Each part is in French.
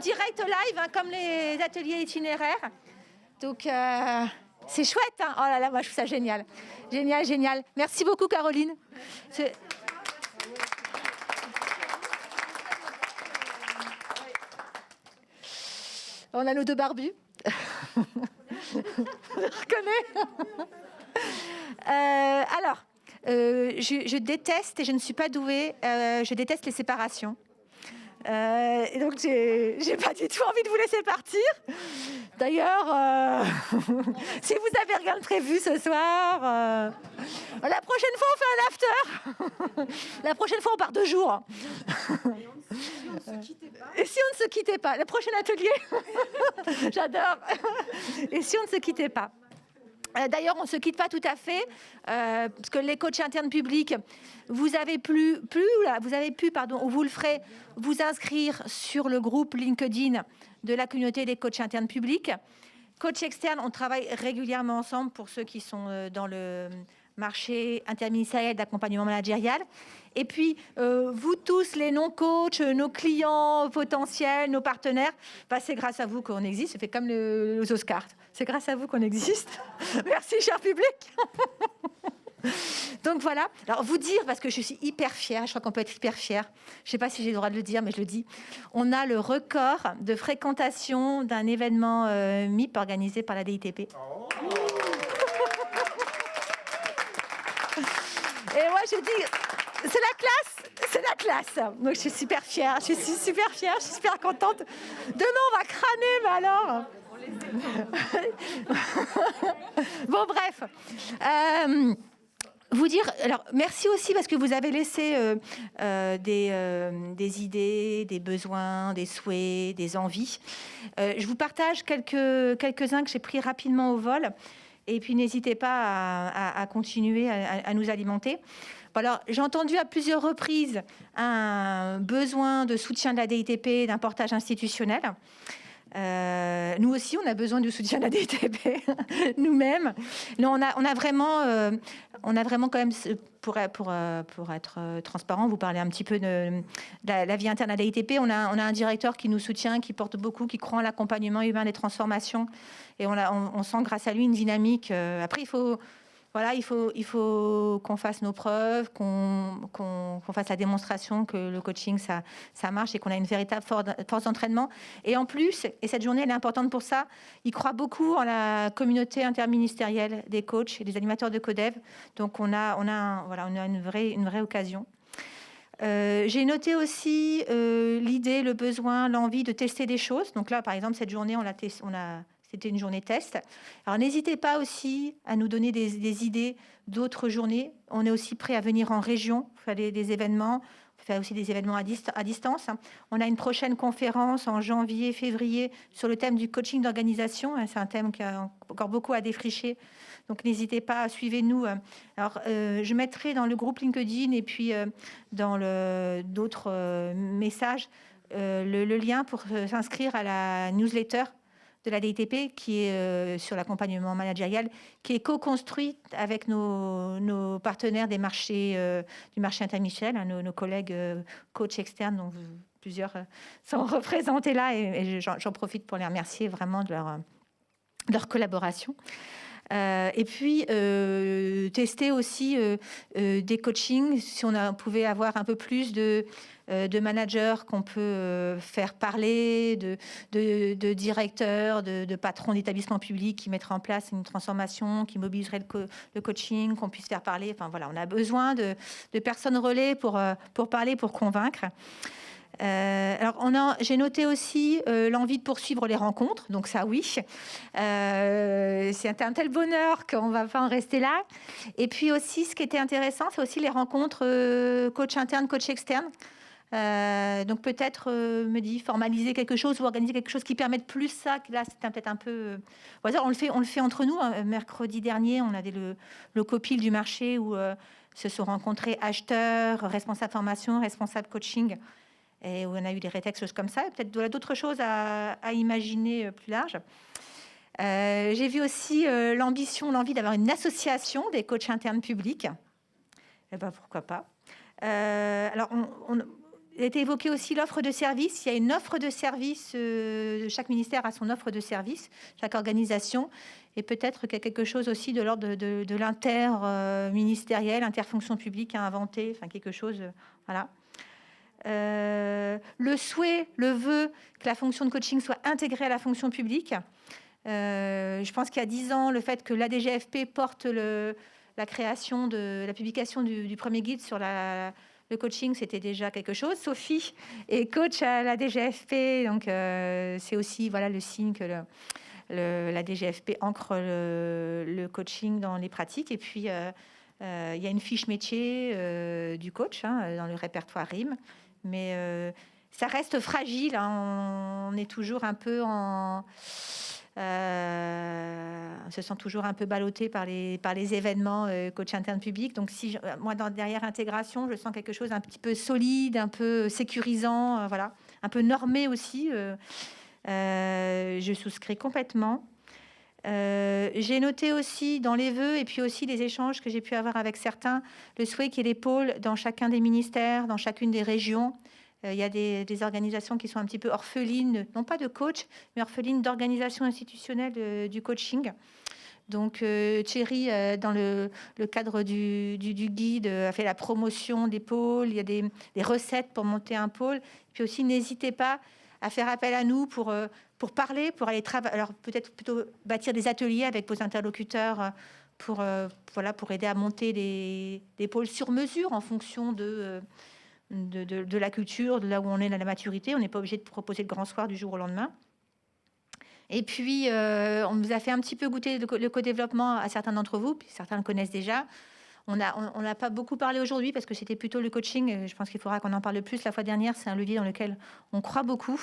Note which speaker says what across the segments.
Speaker 1: direct live, hein, comme les ateliers itinéraires. Donc, c'est chouette. Hein. Oh là là, moi, je trouve ça génial. Génial, génial. Merci beaucoup, Caroline. On a nos deux barbus. Je reconnais. Alors, je déteste, et je ne suis pas douée, je déteste les séparations. Et donc, j'ai pas du tout envie de vous laisser partir. D'ailleurs, si vous avez rien de prévu ce soir, la prochaine fois, on fait un after. La prochaine fois, on part 2 jours. Et si on ne se quittait pas? Le prochain atelier. J'adore. Et si on ne se quittait pas? D'ailleurs, on ne se quitte pas tout à fait, parce que les coachs internes publics, vous avez pu, ou vous le ferez, vous inscrire sur le groupe LinkedIn de la communauté des coachs internes publics. Coach externe, on travaille régulièrement ensemble pour ceux qui sont dans le marché interministériel d'accompagnement managérial. Et puis, vous tous, les non-coachs, nos clients potentiels, nos partenaires, bah, c'est grâce à vous qu'on existe. C'est fait comme les Oscars. C'est grâce à vous qu'on existe. Merci, cher public. Donc voilà. Alors, vous dire, parce que je suis hyper fière, je crois qu'on peut être hyper fière. Je ne sais pas si j'ai le droit de le dire, mais je le dis. On a le record de fréquentation d'un événement MIP organisé par la DITP. Oh. Et moi, je dis, c'est la classe, c'est la classe. Donc, je suis super fière, je suis super contente. Demain, on va crâner, mais alors. Bon, bref. Vous dire, alors merci aussi parce que vous avez laissé des idées, des besoins, des souhaits, des envies. Je vous partage quelques-uns que j'ai pris rapidement au vol. Et puis, n'hésitez pas à continuer à nous alimenter. Bon, alors, j'ai entendu à plusieurs reprises un besoin de soutien de la DITP, d'un portage institutionnel. Nous aussi, on a besoin du soutien de la DITP, nous-mêmes. On a vraiment quand même, pour être transparent, vous parlez un petit peu de la vie interne à la DITP. On a un directeur qui nous soutient, qui porte beaucoup, qui croit en l'accompagnement humain des transformations. Et on sent grâce à lui une dynamique. Après, il faut qu'on fasse nos preuves, qu'on fasse la démonstration que le coaching, ça marche et qu'on a une véritable force d'entraînement. Et en plus, et cette journée, elle est importante pour ça, il croit beaucoup en la communauté interministérielle des coachs et des animateurs de Codev. Donc, on a une vraie occasion. J'ai noté aussi l'idée, le besoin, l'envie de tester des choses. Donc là, par exemple, cette journée, c'était une journée test. Alors, n'hésitez pas aussi à nous donner des idées d'autres journées. On est aussi prêt à venir en région, faire des événements, faire aussi des événements à distance. On a une prochaine conférence en janvier, février sur le thème du coaching d'organisation. C'est un thème qui a encore beaucoup à défricher. Donc, n'hésitez pas, suivez-nous. Alors, je mettrai dans le groupe LinkedIn et puis dans d'autres messages le lien pour s'inscrire à la newsletter de la DITP, qui est sur l'accompagnement managérial, qui est co-construite avec nos partenaires du marché interministériel, nos collègues coachs externes, dont plusieurs sont représentés là, et j'en profite pour les remercier vraiment de leur collaboration. Et puis, tester aussi des coachings, si on pouvait avoir un peu plus de managers qu'on peut faire parler, de directeurs, de patrons d'établissements publics qui mettraient en place une transformation, qui mobiliserait le coaching, qu'on puisse faire parler. Enfin voilà, on a besoin de personnes relais pour parler, pour convaincre. Alors, j'ai noté aussi l'envie de poursuivre les rencontres, donc ça oui, c'est un tel bonheur qu'on ne va pas en rester là. Et puis aussi, ce qui était intéressant, c'est aussi les rencontres coach interne, coach externe. Donc peut-être formaliser quelque chose ou organiser quelque chose qui permette plus ça. Là, c'était peut-être un peu. On le fait entre nous. Mercredi dernier, on avait le copil du marché où se sont rencontrés acheteurs, responsables formation, responsables coaching. Et où on a eu des rétextes, choses comme ça. Peut-être d'autres choses à imaginer plus large. J'ai vu aussi l'envie d'avoir une association des coachs internes publics. Eh ben, pourquoi pas. Alors, Il a été évoqué aussi l'offre de service. Il y a une offre de service, chaque ministère a son offre de service, chaque organisation, et peut-être qu'il y a quelque chose aussi de l'ordre de l'inter-ministériel, interfonction publique à inventer, enfin quelque chose, voilà. Le souhait, le vœu que la fonction de coaching soit intégrée à la fonction publique. Je pense qu'il y a 10 ans, le fait que l'ADGFP porte la création la publication du premier guide sur le coaching, c'était déjà quelque chose. Sophie est coach à la DGFP, donc c'est aussi voilà, le signe que la DGFP ancre le coaching dans les pratiques. Et puis, il y a une fiche métier du coach dans le répertoire RIM, mais ça reste fragile. On est toujours un peu on se sent toujours un peu ballotté par les événements coach interne public. Donc, moi, derrière intégration, je sens quelque chose un petit peu solide, un peu sécurisant, voilà, un peu normé aussi. Je souscris complètement. J'ai noté aussi dans les vœux et puis aussi les échanges que j'ai pu avoir avec certains, le souhait qu'il y ait des pôles dans chacun des ministères, dans chacune des régions. Il y a des organisations qui sont un petit peu orphelines, non pas de coach, mais orphelines d'organisation institutionnelle du coaching. Donc, Thierry, dans le cadre du guide, a fait la promotion des pôles. Il y a des recettes pour monter un pôle. Puis aussi, n'hésitez pas à faire appel à nous pour parler, pour aller travailler. Alors, peut-être plutôt bâtir des ateliers avec vos interlocuteurs pour aider à monter des pôles sur mesure en fonction de la culture, de là où on est dans la maturité. On n'est pas obligé de proposer le grand soir du jour au lendemain. Et puis, on nous a fait un petit peu goûter le co-développement à certains d'entre vous, puis certains le connaissent déjà. On n'a pas beaucoup parlé aujourd'hui parce que c'était plutôt le coaching. Je pense qu'il faudra qu'on en parle plus. La fois dernière, c'est un levier dans lequel on croit beaucoup.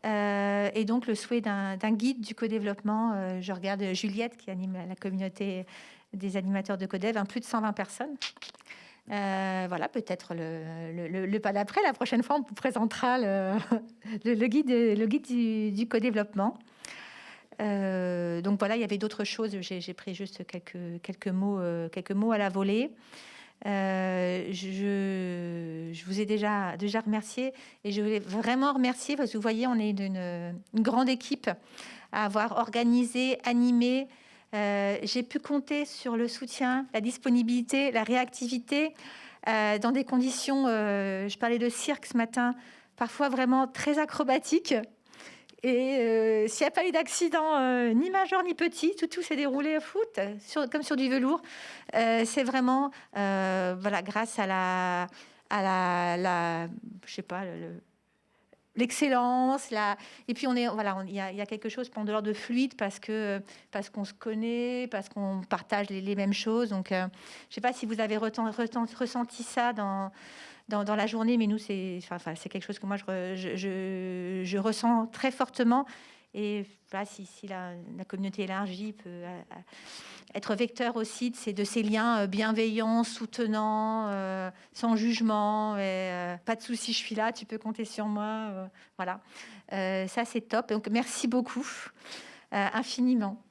Speaker 1: Et donc, le souhait d'un guide du co-développement. Je regarde Juliette qui anime la communauté des animateurs de Codev, plus de 120 personnes. Voilà, peut-être le pas d'après. La prochaine fois, on vous présentera le guide du co-développement. Donc voilà, il y avait d'autres choses. J'ai pris juste quelques mots à la volée. Je vous ai déjà remercié et je voulais vraiment remercier parce que vous voyez, on est une grande équipe à avoir organisé, animé. J'ai pu compter sur le soutien, la disponibilité, la réactivité dans des conditions, je parlais de cirque ce matin, parfois vraiment très acrobatiques. Et s'il n'y a pas eu d'accident, ni majeur ni petit, tout s'est déroulé comme sur du velours. C'est vraiment grâce à je sais pas, l'excellence, et puis il y a quelque chose pendant de l'ordre de fluide parce qu'on se connaît, parce qu'on partage les mêmes choses. Donc, je ne sais pas si vous avez ressenti ça dans la journée, mais nous, c'est quelque chose que moi, je ressens très fortement. Et voilà, si la communauté élargie peut être vecteur aussi de ces liens bienveillants, soutenants, sans jugement, pas de souci, je suis là, tu peux compter sur moi. Voilà, ça c'est top. Donc merci beaucoup, infiniment.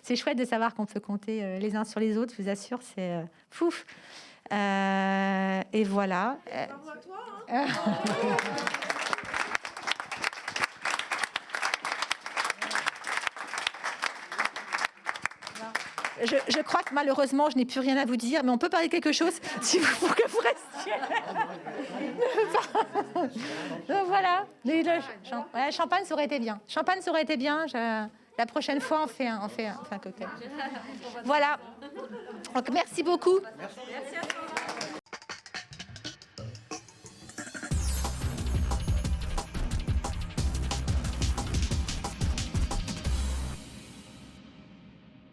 Speaker 1: C'est chouette de savoir qu'on peut compter les uns sur les autres, je vous assure, c'est fouf. Et voilà.
Speaker 2: Bravo à toi, hein.
Speaker 1: Je crois que malheureusement, je n'ai plus rien à vous dire, mais on peut parler de quelque chose si vous pour que vous restiez. Donc voilà. Champagne, ça aurait été bien. Champagne, ça aurait été bien. La prochaine fois, on fait un cocktail. Voilà. Donc merci beaucoup.
Speaker 2: Merci à toi.